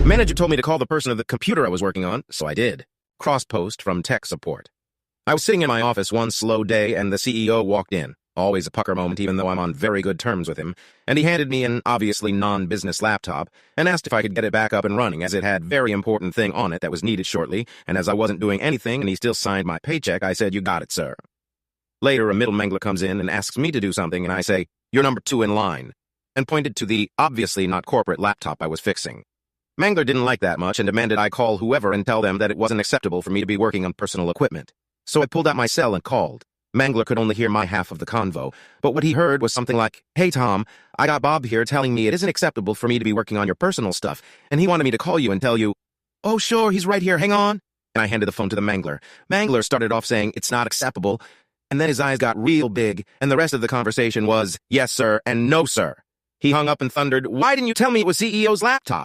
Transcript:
Manager told me to call the person of the computer I was working on, so I did. Cross-post from tech support. I was sitting in my office one slow day, and the CEO walked in. Always a pucker moment, even though I'm on very good terms with him. And he handed me an obviously non-business laptop and asked if I could get it back up and running, as it had very important thing on it that was needed shortly, and as I wasn't doing anything and he still signed my paycheck, I said, "You got it, sir." Later, a middle mangler comes in and asks me to do something, and I say, "You're number 2 in line," and pointed to the obviously not corporate laptop I was fixing. Mangler didn't like that much and demanded I call whoever and tell them that it wasn't acceptable for me to be working on personal equipment. So I pulled out my cell and called. Mangler could only hear my half of the convo, but what he heard was something like, "Hey Tom, I got Bob here telling me it isn't acceptable for me to be working on your personal stuff, and he wanted me to call you and tell you." "Oh sure, he's right here, hang on." And I handed the phone to the Mangler. Mangler started off saying it's not acceptable, and then his eyes got real big, and the rest of the conversation was, "Yes sir," and "No sir." He hung up and thundered, "Why didn't you tell me it was CEO's laptop?"